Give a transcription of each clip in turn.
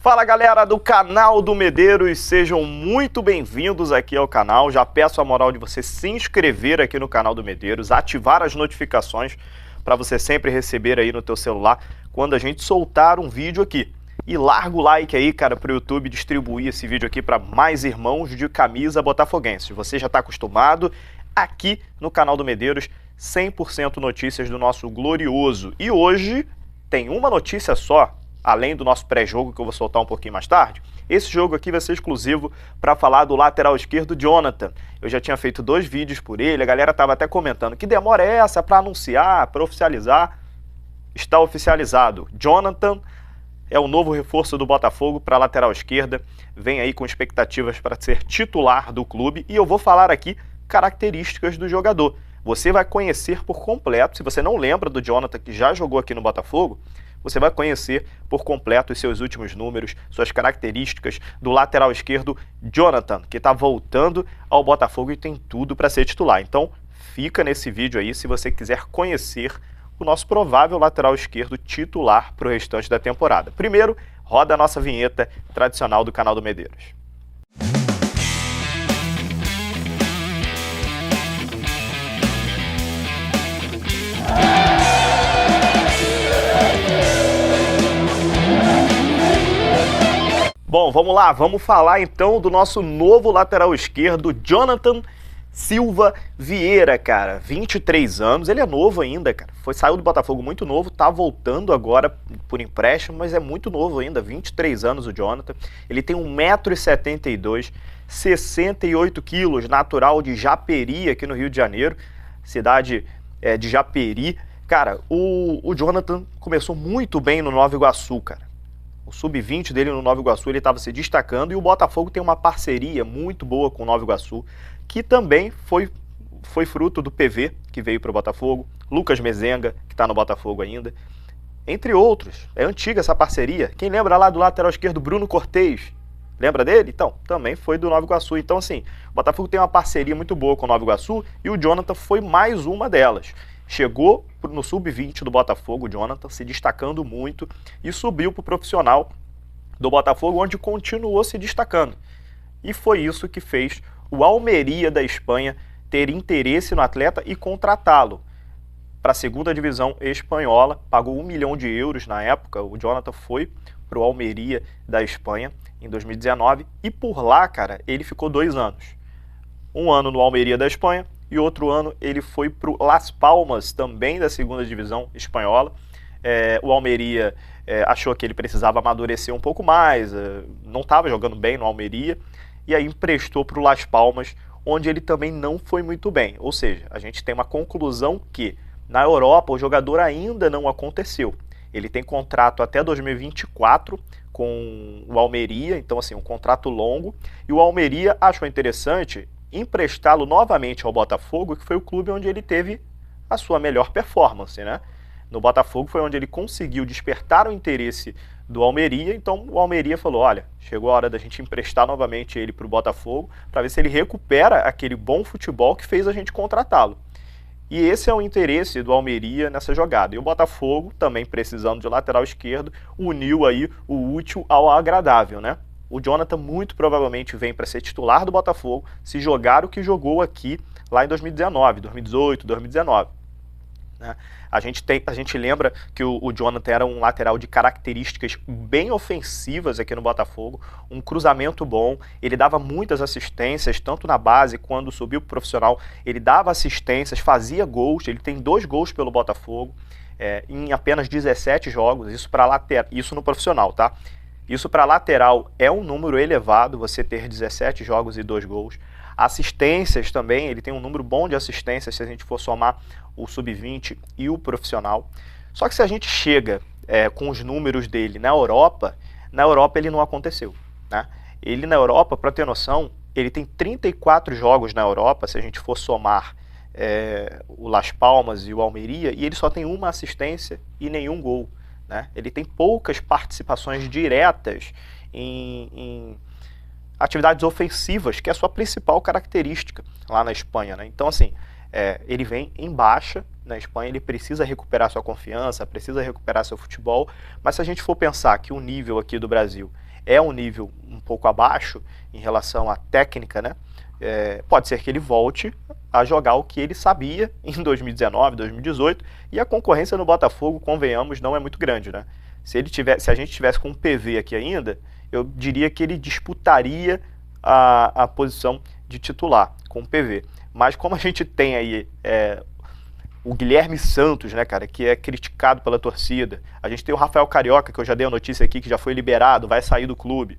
Fala galera do canal do Medeiros, sejam muito bem-vindos aqui ao canal. Já peço a moral de você se inscrever aqui no canal do Medeiros, ativar as notificações para você sempre receber aí no teu celular quando a gente soltar um vídeo aqui. E larga o like aí, cara, para o YouTube distribuir esse vídeo aqui para mais irmãos de camisa botafoguense. Você já está acostumado aqui no canal do Medeiros, 100% notícias do nosso glorioso. E hoje tem uma notícia só, além do nosso pré-jogo que eu vou soltar um pouquinho mais tarde. Esse jogo aqui vai ser exclusivo para falar do lateral esquerdo Jonathan. Eu já tinha feito 2 vídeos por ele, a galera estava até comentando que demora é essa para anunciar, para oficializar. Está oficializado. Jonathan é o novo reforço do Botafogo para a lateral esquerda. Vem aí com expectativas para ser titular do clube e eu vou falar aqui características do jogador. Você vai conhecer por completo, se você não lembra do Jonathan que já jogou aqui no Botafogo, você vai conhecer por completo os seus últimos números, suas características do lateral esquerdo Jonathan, que está voltando ao Botafogo e tem tudo para ser titular. Então, fica nesse vídeo aí se você quiser conhecer o nosso provável lateral esquerdo titular para o restante da temporada. Primeiro, roda a nossa vinheta tradicional do canal do Medeiros. Bom, vamos lá, vamos falar então do nosso novo lateral esquerdo, Jonathan Silva Vieira, cara, 23 anos, ele é novo ainda, cara, saiu do Botafogo muito novo, tá voltando agora por empréstimo, mas é muito novo ainda, 23 anos o Jonathan, ele tem 1,72 m, 68 quilos, natural de Japeri, aqui no Rio de Janeiro, cidade de Japeri. Cara, o Jonathan começou muito bem no Nova Iguaçu, cara. O sub-20 dele no Nova Iguaçu, ele estava se destacando e o Botafogo tem uma parceria muito boa com o Nova Iguaçu, que também foi fruto do PV, que veio para o Botafogo, Lucas Mezenga, que está no Botafogo ainda, entre outros. É antiga essa parceria. Quem lembra lá do lateral esquerdo Bruno Cortez? Lembra dele? Então, também foi do Nova Iguaçu. Então, assim, o Botafogo tem uma parceria muito boa com o Nova Iguaçu e o Jonathan foi mais uma delas. Chegou no sub-20 do Botafogo, o Jonathan, se destacando muito e subiu para o profissional do Botafogo, onde continuou se destacando. E foi isso que fez o Almeria da Espanha ter interesse no atleta e contratá-lo para a segunda divisão espanhola. Pagou 1 milhão de euros na época. O Jonathan foi para o Almeria da Espanha em 2019 e por lá, cara, ele ficou 2 anos. Um ano no Almeria da Espanha e outro ano ele foi para o Las Palmas, também da segunda divisão espanhola. O Almeria achou que ele precisava amadurecer um pouco mais, não estava jogando bem no Almeria, e aí emprestou para o Las Palmas, onde ele também não foi muito bem. Ou seja, a gente tem uma conclusão que na Europa o jogador ainda não aconteceu. Ele tem contrato até 2024 com o Almeria, então assim, um contrato longo, e o Almeria achou interessante emprestá-lo novamente ao Botafogo, que foi o clube onde ele teve a sua melhor performance, né? No Botafogo foi onde ele conseguiu despertar o interesse do Almeria, então o Almeria falou, olha, chegou a hora da gente emprestar novamente ele para o Botafogo, para ver se ele recupera aquele bom futebol que fez a gente contratá-lo. E esse é o interesse do Almeria nessa jogada. E o Botafogo, também precisando de lateral esquerdo, uniu aí o útil ao agradável, né? O Jonathan muito provavelmente vem para ser titular do Botafogo, se jogar o que jogou aqui lá em 2019, 2018, 2019. Né? A gente lembra que o Jonathan era um lateral de características bem ofensivas aqui no Botafogo, um cruzamento bom, ele dava muitas assistências, tanto na base quando subiu para o profissional, ele dava assistências, fazia gols, ele tem 2 gols pelo Botafogo, em apenas 17 jogos, isso no profissional, tá? Isso para lateral é um número elevado, você ter 17 jogos e 2 gols. Assistências também, ele tem um número bom de assistências se a gente for somar o sub-20 e o profissional. Só que se a gente chega com os números dele na Europa ele não aconteceu, né? Ele na Europa, para ter noção, ele tem 34 jogos na Europa, se a gente for somar o Las Palmas e o Almeria, e ele só tem 1 assistência e nenhum gol. Né? Ele tem poucas participações diretas em atividades ofensivas, que é a sua principal característica lá na Espanha. Né? Então, assim, ele vem em baixa na Espanha, ele precisa recuperar sua confiança, precisa recuperar seu futebol, mas se a gente for pensar que o nível aqui do Brasil é um nível um pouco abaixo em relação à técnica, né? Pode ser que ele volte a jogar o que ele sabia em 2019, 2018, e a concorrência no Botafogo, convenhamos, não é muito grande, né? Se a gente tivesse com um PV aqui ainda, eu diria que ele disputaria a posição de titular com o PV. Mas como a gente tem aí o Guilherme Santos, né, cara, que é criticado pela torcida, a gente tem o Rafael Carioca, que eu já dei a notícia aqui, que já foi liberado, vai sair do clube,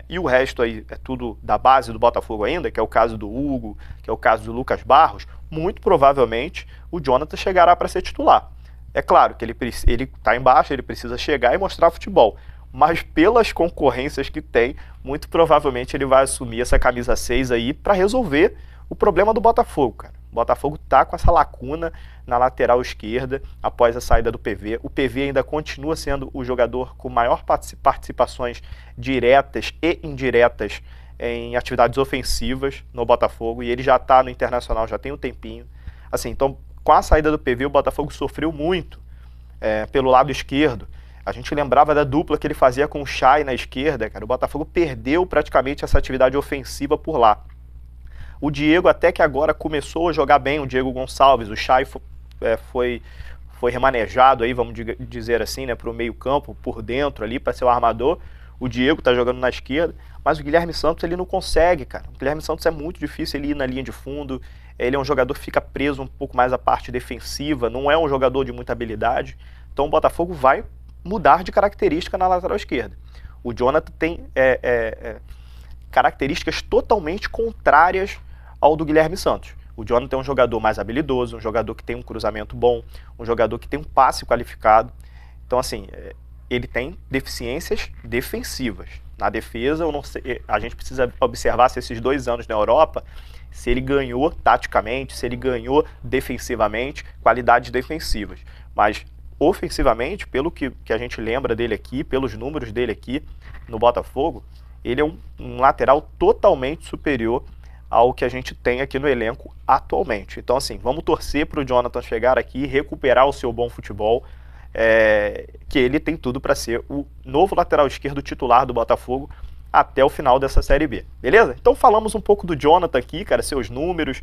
e o resto aí é tudo da base do Botafogo ainda, que é o caso do Hugo, que é o caso do Lucas Barros, muito provavelmente o Jonathan chegará para ser titular. É claro que ele está embaixo, ele precisa chegar e mostrar futebol, mas pelas concorrências que tem, muito provavelmente ele vai assumir essa camisa 6 aí para resolver o problema do Botafogo, cara. O Botafogo tá com essa lacuna na lateral esquerda após a saída do PV. O PV ainda continua sendo o jogador com maior participações diretas e indiretas em atividades ofensivas no Botafogo, e ele já está no Internacional, já tem um tempinho. Assim, então, com a saída do PV, o Botafogo sofreu muito pelo lado esquerdo. A gente lembrava da dupla que ele fazia com o Chay na esquerda, cara. O Botafogo perdeu praticamente essa atividade ofensiva por lá. O Diego até que agora começou a jogar bem, o Diego Gonçalves, o Chay foi remanejado aí, vamos dizer assim, né, para o meio campo, por dentro ali, para ser o armador. O Diego tá jogando na esquerda, mas o Guilherme Santos ele não consegue, cara. O Guilherme Santos é muito difícil ele ir na linha de fundo, ele é um jogador que fica preso um pouco mais à parte defensiva, não é um jogador de muita habilidade, então o Botafogo vai mudar de característica na lateral esquerda. O Jonathan tem características totalmente contrárias ao do Guilherme Santos. O Jonathan é um jogador mais habilidoso, um jogador que tem um cruzamento bom, um jogador que tem um passe qualificado. Então, assim, ele tem deficiências defensivas. Na defesa, eu não sei, a gente precisa observar se esses 2 anos na Europa, se ele ganhou taticamente, se ele ganhou defensivamente, qualidades defensivas. Mas, ofensivamente, pelo que a gente lembra dele aqui, pelos números dele aqui no Botafogo, ele é um lateral totalmente superior ao que a gente tem aqui no elenco atualmente. Então, assim, vamos torcer para o Jonathan chegar aqui e recuperar o seu bom futebol, que ele tem tudo para ser o novo lateral esquerdo titular do Botafogo até o final dessa Série B, beleza? Então falamos um pouco do Jonathan aqui, cara, seus números,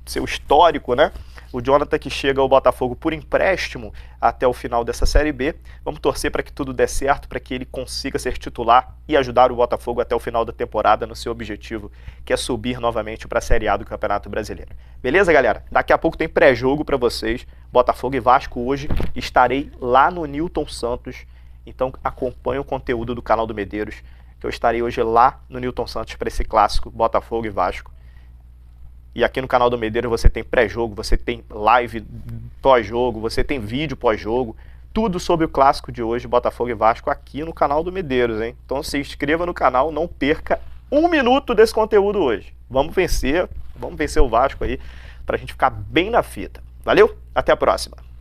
seu histórico, né? O Jonathan que chega ao Botafogo por empréstimo até o final dessa Série B. Vamos torcer para que tudo dê certo, para que ele consiga ser titular e ajudar o Botafogo até o final da temporada no seu objetivo, que é subir novamente para a Série A do Campeonato Brasileiro. Beleza, galera? Daqui a pouco tem pré-jogo para vocês, Botafogo e Vasco hoje. Estarei lá no Newton Santos, então acompanhe o conteúdo do canal do Medeiros, que eu estarei hoje lá no Newton Santos para esse clássico Botafogo e Vasco. E aqui no canal do Medeiros você tem pré-jogo, você tem live pós-jogo, você tem vídeo pós-jogo, tudo sobre o clássico de hoje, Botafogo e Vasco, aqui no canal do Medeiros, hein? Então se inscreva no canal, não perca 1 minuto desse conteúdo hoje. Vamos vencer o Vasco aí, pra gente ficar bem na fita. Valeu? Até a próxima!